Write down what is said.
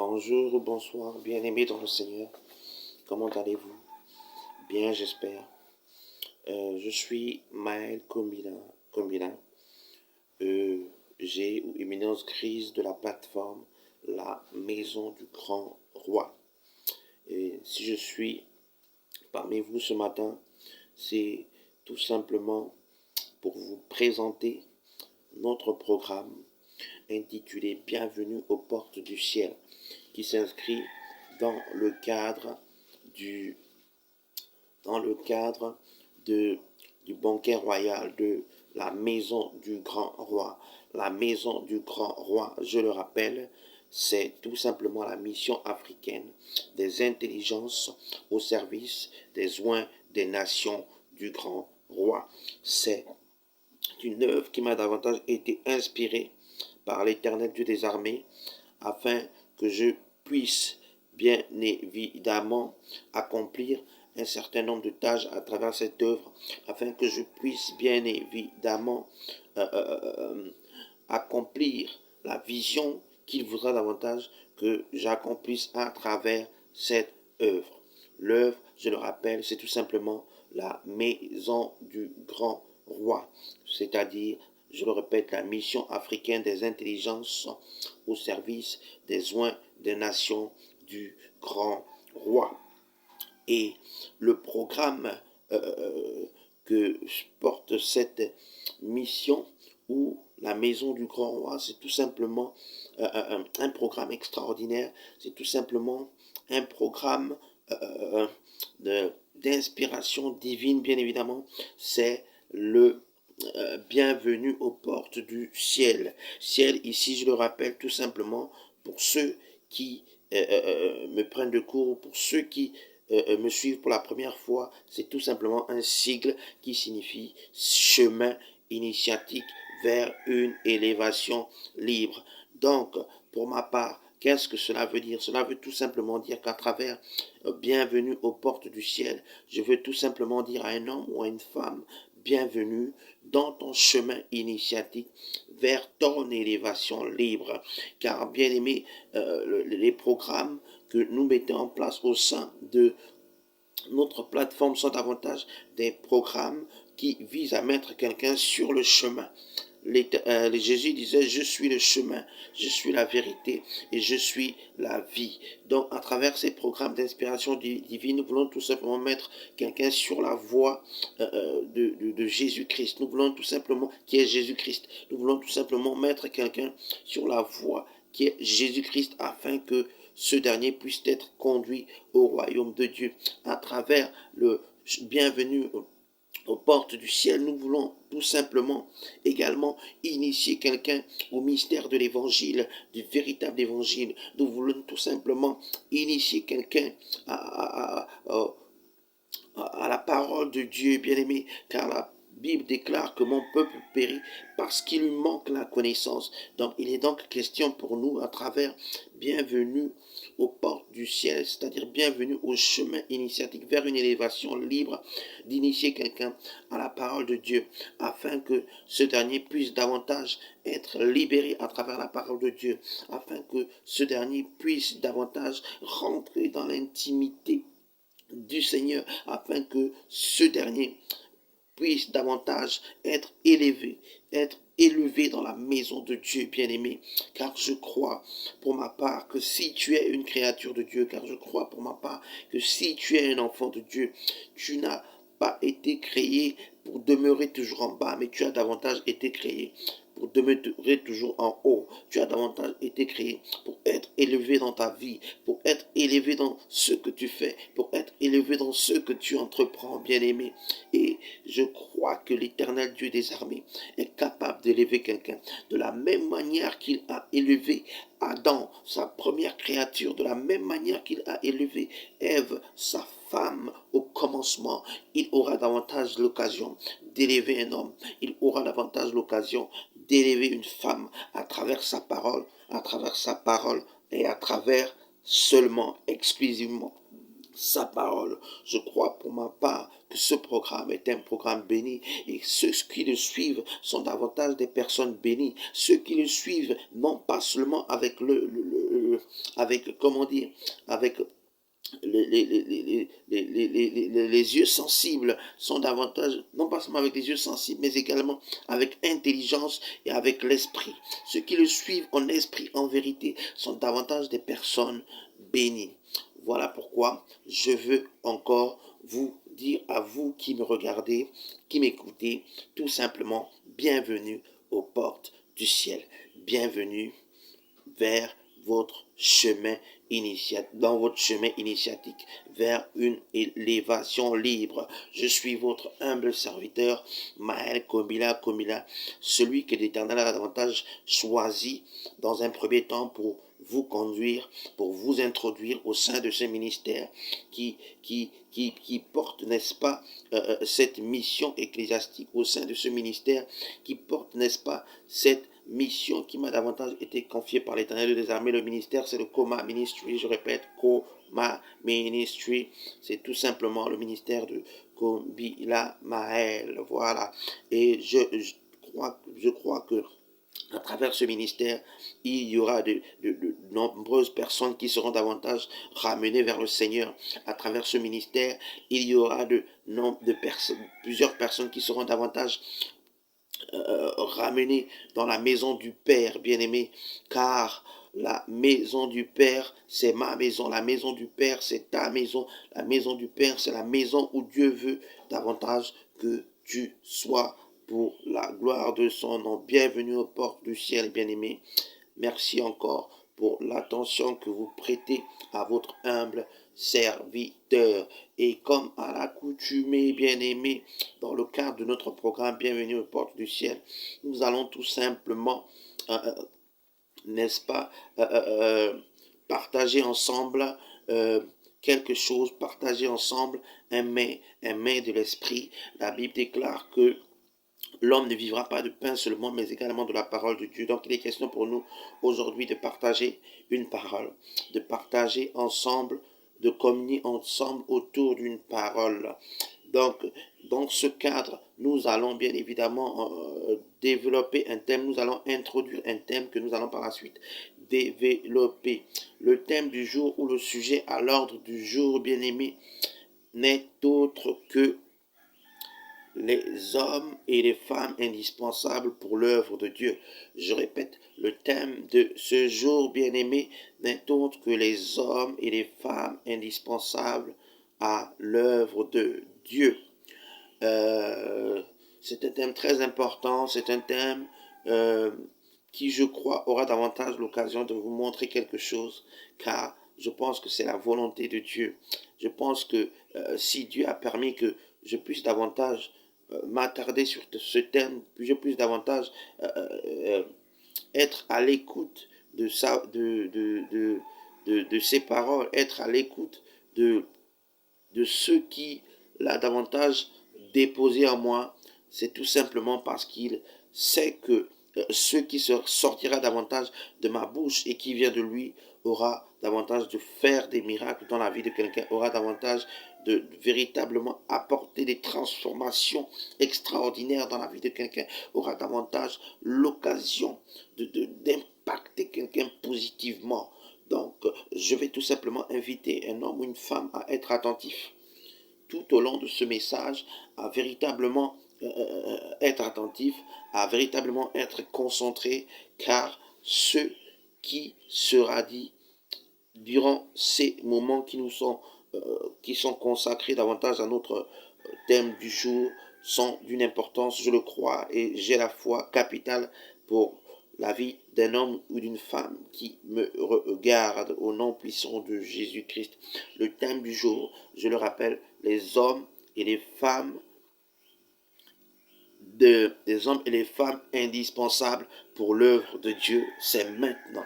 Bonjour ou bonsoir, bien-aimés dans le Seigneur. Comment allez-vous? Bien, j'espère. Je suis Maël Combina, EG ou éminence grise de la plateforme La Maison du Grand Roi. Et si je suis parmi vous ce matin, c'est tout simplement pour vous présenter notre programme intitulé Bienvenue aux portes du ciel, qui s'inscrit dans le cadre du du banquet royal de la maison du grand roi. La maison du grand roi, je le rappelle, c'est tout simplement la mission africaine des intelligences au service des soins des nations du grand roi. C'est une œuvre qui m'a davantage été inspirée par l'Éternel Dieu des armées afin que je puisse bien évidemment accomplir un certain nombre de tâches à travers cette œuvre, afin que je puisse bien évidemment accomplir la vision qu'il voudra davantage que j'accomplisse à travers cette œuvre. L'œuvre, je le rappelle, c'est tout simplement la maison du grand roi, c'est-à-dire, je le répète, la mission africaine des intelligences au service des soins des nations du grand roi. Et le programme que porte cette mission ou la maison du grand roi, c'est tout simplement un programme extraordinaire, c'est tout simplement un programme d'inspiration divine, bien évidemment, c'est le bienvenue aux portes du ciel. Ciel, ici, je le rappelle tout simplement, pour ceux qui me prennent de court, pour ceux qui me suivent pour la première fois, c'est tout simplement un sigle qui signifie chemin initiatique vers une élévation libre. Donc, pour ma part, qu'est-ce que cela veut dire? Cela veut tout simplement dire qu'à travers bienvenue aux portes du ciel, je veux tout simplement dire à un homme ou à une femme, bienvenue dans ton chemin initiatique vers ton élévation libre. Car bien aimé, les programmes que nous mettons en place au sein de notre plateforme sont davantage des programmes qui visent à mettre quelqu'un sur le chemin. Jésus disait, je suis le chemin, je suis la vérité et je suis la vie. Donc, à travers ces programmes d'inspiration divine, nous voulons tout simplement mettre quelqu'un sur la voie de Jésus-Christ. Nous voulons tout simplement, qui est Jésus-Christ, nous voulons tout simplement mettre quelqu'un sur la voie qui est Jésus-Christ afin que ce dernier puisse être conduit au royaume de Dieu. À travers le bienvenue aux portes du ciel, nous voulons tout simplement également initier quelqu'un au mystère de l'évangile, du véritable évangile. Nous voulons tout simplement initier quelqu'un à la parole de Dieu, bien-aimé, car la Bible déclare que mon peuple périt parce qu'il lui manque la connaissance. Donc, il est donc question pour nous, à travers bienvenue aux portes du ciel, c'est-à-dire bienvenue au chemin initiatique vers une élévation libre, d'initier quelqu'un à la parole de Dieu, afin que ce dernier puisse davantage être libéré à travers la parole de Dieu, afin que ce dernier puisse davantage rentrer dans l'intimité du Seigneur, afin que ce dernier puisse davantage être élevé dans la maison de Dieu, bien-aimé. Car je crois pour ma part que si tu es une créature de Dieu, car je crois pour ma part que si tu es un enfant de Dieu, tu n'as pas été créé pour demeurer toujours en bas, mais tu as davantage été créé pour demeurer toujours en haut. Tu as davantage été créé pour être élevé dans ta vie, pour être élevé dans ce que tu fais, pour être élevé dans ce que tu entreprends, bien-aimé. Et je crois que l'Éternel Dieu des armées est capable d'élever quelqu'un de la même manière qu'il a élevé Adam, sa première créature, de la même manière qu'il a élevé Ève, sa femme au commencement. Il aura davantage l'occasion d'élever un homme. Il aura davantage l'occasion d'élever une femme à travers sa parole et à travers seulement, exclusivement sa parole. Je crois pour ma part que ce programme est un programme béni et ceux qui le suivent sont davantage des personnes bénies. Ceux qui le suivent, non pas seulement avec comment dire, avec les yeux sensibles sont davantage, non pas seulement avec les yeux sensibles, mais également avec intelligence et avec l'esprit. Ceux qui le suivent en esprit, en vérité, sont davantage des personnes bénies. Voilà pourquoi je veux encore vous dire à vous qui me regardez, qui m'écoutez, tout simplement, bienvenue aux portes du ciel. Bienvenue vers votre chemin dans votre chemin initiatique vers une élévation libre. Je suis votre humble serviteur, Maël Komila, celui que l'Éternel a davantage choisi dans un premier temps pour vous conduire, pour vous introduire au sein de ce ministère qui porte, n'est-ce pas, cette mission ecclésiastique, au sein de ce ministère qui porte, n'est-ce pas, cette mission qui m'a davantage été confiée par l'Éternel des armées. Le ministère, c'est le Coma Ministry. Je répète, Coma Ministry. C'est tout simplement le ministère de Komila Maël. Voilà. Et je crois que à travers ce ministère, il y aura de nombreuses personnes qui seront davantage ramenées vers le Seigneur. À travers ce ministère, il y aura plusieurs personnes qui seront davantage ramener dans la maison du Père, bien-aimé, car la maison du Père, c'est ma maison. La maison du Père, c'est ta maison. La maison du Père, c'est la maison où Dieu veut davantage que tu sois pour la gloire de son nom. Bienvenue aux portes du ciel, bien-aimé. Merci encore pour l'attention que vous prêtez à votre humble serviteur. Et comme à l'accoutumée, bien-aimé, dans le cadre de notre programme Bienvenue aux portes du ciel, nous allons tout simplement, n'est-ce pas, partager ensemble quelque chose, partager ensemble un mets de l'esprit. La Bible déclare que l'homme ne vivra pas de pain seulement, mais également de la parole de Dieu. Donc, il est question pour nous aujourd'hui de partager une parole, de partager ensemble, de communier ensemble autour d'une parole. Donc, dans ce cadre, nous allons bien évidemment développer un thème, nous allons introduire un thème que nous allons par la suite développer. Le thème du jour ou le sujet à l'ordre du jour, bien aimé, n'est autre que les hommes et les femmes indispensables pour l'œuvre de Dieu. Je répète, le thème de ce jour, bien-aimé, n'est autre que les hommes et les femmes indispensables à l'œuvre de Dieu. C'est un thème très important, c'est un thème qui, je crois, aura davantage l'occasion de vous montrer quelque chose, car je pense que c'est la volonté de Dieu. Je pense que si Dieu a permis que je puisse davantage m'attarder sur ce thème, puis je puisse davantage être à l'écoute de ses paroles, être à l'écoute de ceux qui l'a davantage déposé en moi, c'est tout simplement parce qu'il sait que ce qui sortira davantage de ma bouche et qui vient de lui aura davantage de faire des miracles dans la vie de quelqu'un, aura davantage de véritablement apporter des transformations extraordinaires dans la vie de quelqu'un, aura davantage l'occasion d'impacter quelqu'un positivement. Donc, je vais tout simplement inviter un homme ou une femme à être attentif tout au long de ce message, à véritablement être attentif, à véritablement être concentré, car ce qui sera dit durant ces moments qui sont consacrés davantage à notre thème du jour sont d'une importance, je le crois, et j'ai la foi capitale pour la vie d'un homme ou d'une femme qui me regarde au nom puissant de Jésus-Christ. Le thème du jour, je le rappelle, les hommes et les femmes indispensables pour l'œuvre de Dieu, c'est maintenant.